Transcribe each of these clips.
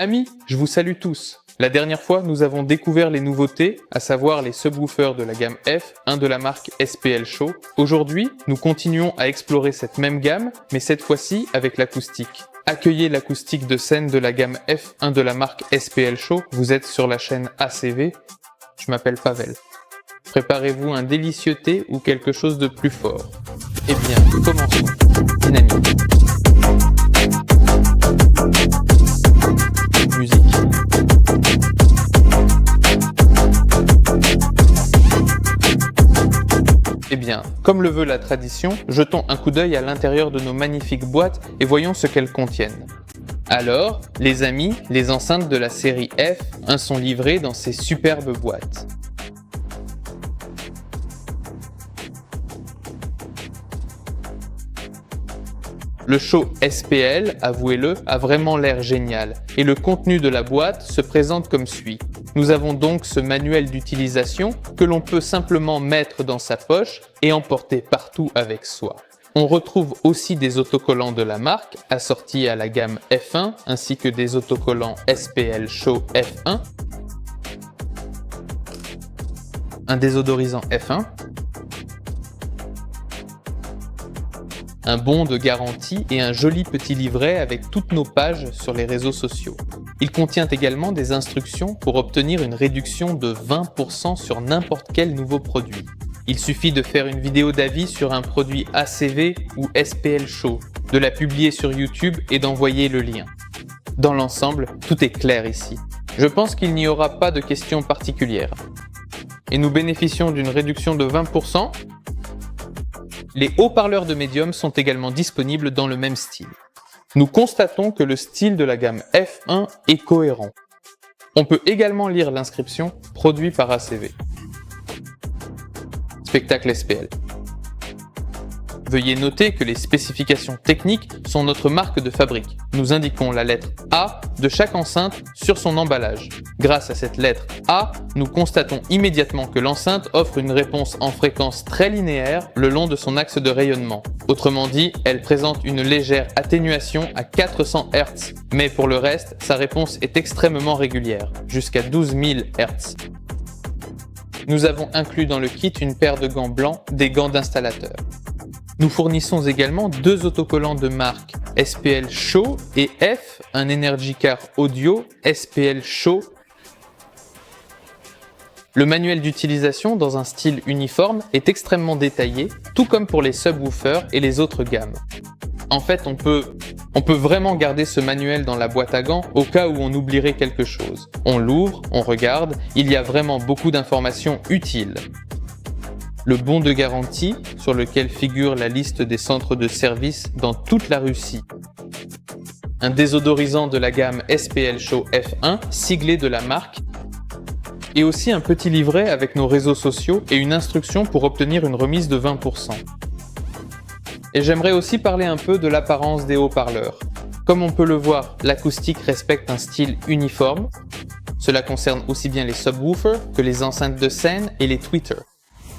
Amis, je vous salue tous. La dernière fois, nous avons découvert les nouveautés, à savoir les subwoofers de la gamme F, un de la marque SPL Show. Aujourd'hui, nous continuons à explorer cette même gamme, mais cette fois-ci avec l'acoustique. Accueillez l'acoustique de scène de la gamme F1 de la marque SPL Show. Vous êtes sur la chaîne ACV. Je m'appelle Pavel. Préparez-vous un délicieux thé ou quelque chose de plus fort. Eh bien, commençons. Dynamique. Musique. Eh bien, comme le veut la tradition, jetons un coup d'œil à l'intérieur de nos magnifiques boîtes et voyons ce qu'elles contiennent. Alors, les amis, les enceintes de la série F1 sont livrées dans ces superbes boîtes. Le Show SPL, avouez-le, a vraiment l'air génial et le contenu de la boîte se présente comme suit. Nous avons donc ce manuel d'utilisation que l'on peut simplement mettre dans sa poche et emporter partout avec soi. On retrouve aussi des autocollants de la marque assortis à la gamme F1 ainsi que des autocollants SPL Show F1, un désodorisant F1, un bon de garantie et un joli petit livret avec toutes nos pages sur les réseaux sociaux. Il contient également des instructions pour obtenir une réduction de 20% sur n'importe quel nouveau produit. Il suffit de faire une vidéo d'avis sur un produit ACV ou SPL Show, de la publier sur YouTube et d'envoyer le lien. Dans l'ensemble, tout est clair ici. Je pense qu'il n'y aura pas de questions particulières. Et nous bénéficions d'une réduction de 20%. Les haut-parleurs de Medium sont également disponibles dans le même style. Nous constatons que le style de la gamme F1 est cohérent. On peut également lire l'inscription « Produit par ACV ». Spectacle SPL. Veuillez noter que les spécifications techniques sont notre marque de fabrique. Nous indiquons la lettre A de chaque enceinte sur son emballage. Grâce à cette lettre A, nous constatons immédiatement que l'enceinte offre une réponse en fréquence très linéaire le long de son axe de rayonnement. Autrement dit, elle présente une légère atténuation à 400 Hz, mais pour le reste, sa réponse est extrêmement régulière, jusqu'à 12 000 Hz. Nous avons inclus dans le kit une paire de gants blancs, des gants d'installateur. Nous fournissons également deux autocollants de marque SPL Show et F, un Energy Car Audio SPL Show. Le manuel d'utilisation dans un style uniforme est extrêmement détaillé, tout comme pour les subwoofers et les autres gammes. En fait, on peut vraiment garder ce manuel dans la boîte à gants au cas où on oublierait quelque chose. On l'ouvre, on regarde, il y a vraiment beaucoup d'informations utiles. Le bon de garantie, sur lequel figure la liste des centres de service dans toute la Russie. Un désodorisant de la gamme SPL Show F1, siglé de la marque. Et aussi un petit livret avec nos réseaux sociaux et une instruction pour obtenir une remise de 20%. Et j'aimerais aussi parler un peu de l'apparence des haut-parleurs. Comme on peut le voir, l'acoustique respecte un style uniforme. Cela concerne aussi bien les subwoofers que les enceintes de scène et les tweeters.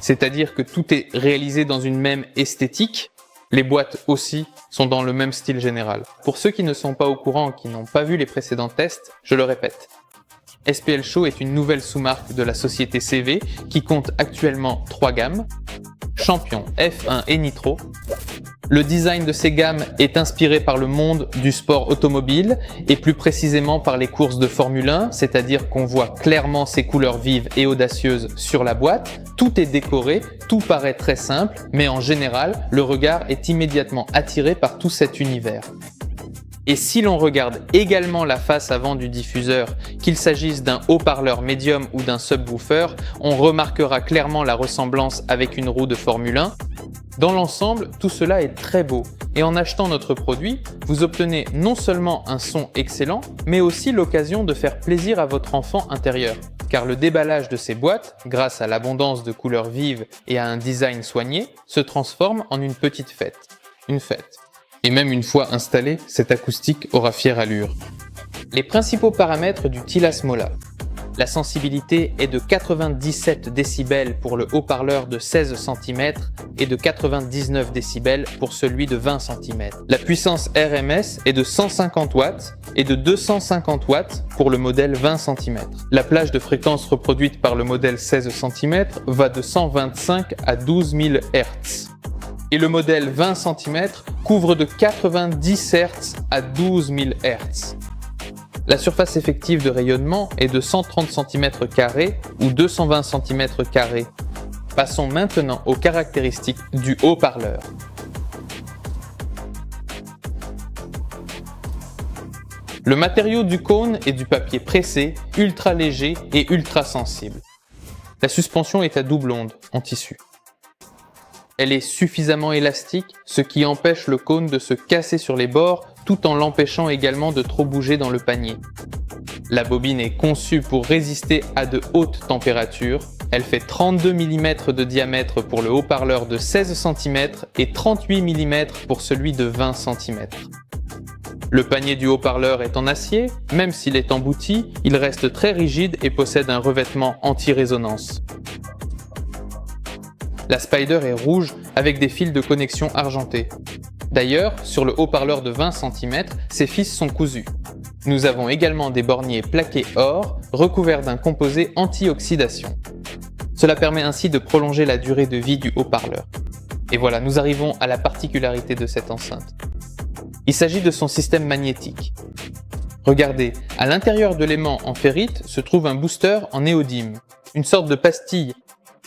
C'est-à-dire que tout est réalisé dans une même esthétique. Les boîtes aussi sont dans le même style général. Pour ceux qui ne sont pas au courant, qui n'ont pas vu les précédents tests, je le répète. SPL Show est une nouvelle sous-marque de la société CV qui compte actuellement 3 gammes, Champion, F1 et Nitro. Le design de ces gammes est inspiré par le monde du sport automobile et plus précisément par les courses de Formule 1, c'est-à-dire qu'on voit clairement ces couleurs vives et audacieuses sur la boîte. Tout est décoré, tout paraît très simple, mais en général, le regard est immédiatement attiré par tout cet univers. Et si l'on regarde également la face avant du diffuseur, qu'il s'agisse d'un haut-parleur médium ou d'un subwoofer, on remarquera clairement la ressemblance avec une roue de Formule 1. Dans l'ensemble, tout cela est très beau. Et en achetant notre produit, vous obtenez non seulement un son excellent, mais aussi l'occasion de faire plaisir à votre enfant intérieur. Car le déballage de ces boîtes, grâce à l'abondance de couleurs vives et à un design soigné, se transforme en une petite fête. Une fête. Et même une fois installée, cette acoustique aura fière allure. Les principaux paramètres du Tilas Mola. La sensibilité est de 97 décibels pour le haut-parleur de 16 cm et de 99 décibels pour celui de 20 cm. La puissance RMS est de 150 watts est de 250 watts pour le modèle 20 cm. La plage de fréquence reproduite par le modèle 16 cm va de 125 à 12 000 Hz. Et le modèle 20 cm couvre de 90 Hz à 12 000 Hz. La surface effective de rayonnement est de 130 cm² ou 220 cm². Passons maintenant aux caractéristiques du haut-parleur. Le matériau du cône est du papier pressé, ultra léger et ultra sensible. La suspension est à double onde, en tissu. Elle est suffisamment élastique, ce qui empêche le cône de se casser sur les bords tout en l'empêchant également de trop bouger dans le panier. La bobine est conçue pour résister à de hautes températures. Elle fait 32 mm de diamètre pour le haut-parleur de 16 cm et 38 mm pour celui de 20 cm. Le panier du haut-parleur est en acier, même s'il est embouti, il reste très rigide et possède un revêtement anti-résonance. La Spider est rouge avec des fils de connexion argentés. D'ailleurs, sur le haut-parleur de 20 cm, ces fils sont cousus. Nous avons également des borniers plaqués or, recouverts d'un composé anti-oxydation. Cela permet ainsi de prolonger la durée de vie du haut-parleur. Et voilà, nous arrivons à la particularité de cette enceinte. Il s'agit de son système magnétique. Regardez, à l'intérieur de l'aimant en ferrite se trouve un booster en néodyme, une sorte de pastille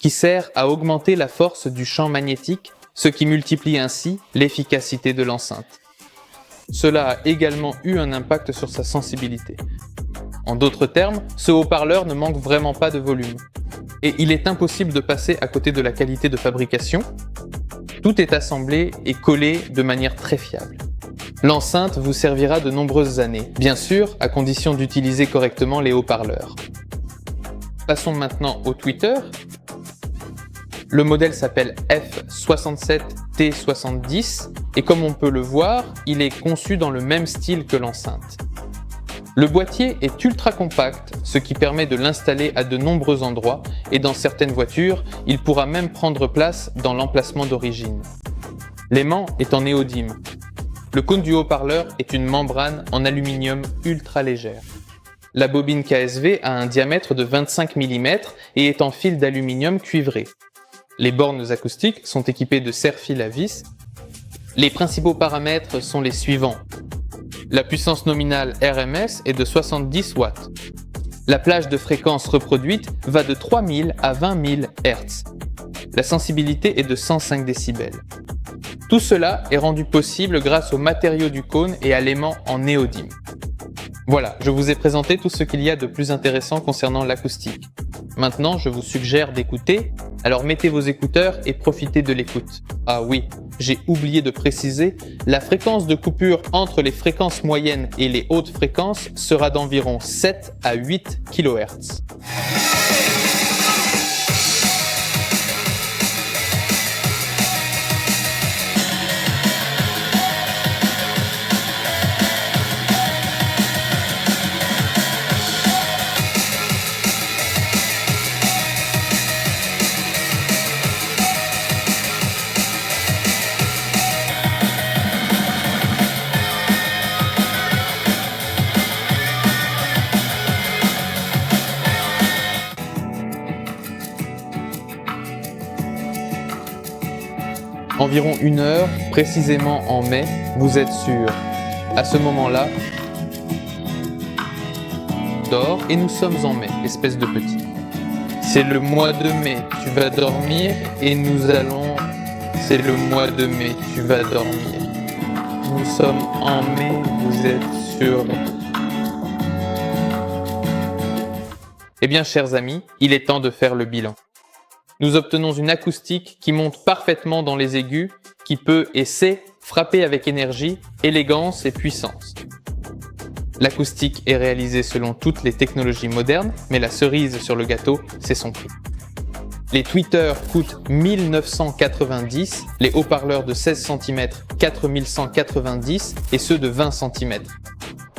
qui sert à augmenter la force du champ magnétique, ce qui multiplie ainsi l'efficacité de l'enceinte. Cela a également eu un impact sur sa sensibilité. En d'autres termes, ce haut-parleur ne manque vraiment pas de volume. Et il est impossible de passer à côté de la qualité de fabrication. Tout est assemblé et collé de manière très fiable. L'enceinte vous servira de nombreuses années, bien sûr à condition d'utiliser correctement les haut-parleurs. Passons maintenant au tweeter. Le modèle s'appelle F67T70 et comme on peut le voir, il est conçu dans le même style que l'enceinte. Le boîtier est ultra compact, ce qui permet de l'installer à de nombreux endroits et dans certaines voitures, il pourra même prendre place dans l'emplacement d'origine. L'aimant est en néodyme. Le cône du haut-parleur est une membrane en aluminium ultra légère. La bobine KSV a un diamètre de 25 mm et est en fil d'aluminium cuivré. Les bornes acoustiques sont équipées de serre-fil à vis. Les principaux paramètres sont les suivants. La puissance nominale RMS est de 70 watts. La plage de fréquence reproduite va de 3000 à 20 000 Hz. La sensibilité est de 105 décibels. Tout cela est rendu possible grâce aux matériaux du cône et à l'aimant en néodyme. Voilà, je vous ai présenté tout ce qu'il y a de plus intéressant concernant l'acoustique. Maintenant, je vous suggère d'écouter, alors mettez vos écouteurs et profitez de l'écoute. Ah oui, j'ai oublié de préciser, la fréquence de coupure entre les fréquences moyennes et les hautes fréquences sera d'environ 7 à 8 kHz. Environ 1 heure, précisément en mai, vous êtes sûr. À ce moment-là, dors et nous sommes en mai, espèce de petit. C'est le mois de mai, tu vas dormir et nous allons... C'est le mois de mai, tu vas dormir. Nous sommes en mai, vous êtes sûr. Eh bien, chers amis, il est temps de faire le bilan. Nous obtenons une acoustique qui monte parfaitement dans les aigus, qui peut et sait frapper avec énergie, élégance et puissance. L'acoustique est réalisée selon toutes les technologies modernes, mais la cerise sur le gâteau, c'est son prix. Les tweeters coûtent 1990, les haut-parleurs de 16 cm 4190 et ceux de 20 cm.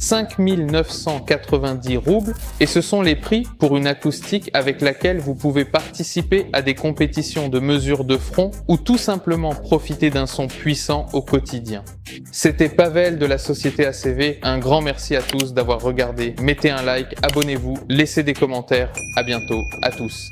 5 990 roubles et ce sont les prix pour une acoustique avec laquelle vous pouvez participer à des compétitions de mesure de front ou tout simplement profiter d'un son puissant au quotidien. C'était Pavel de la société ACV, un grand merci à tous d'avoir regardé, mettez un like, abonnez-vous, laissez des commentaires, à bientôt à tous.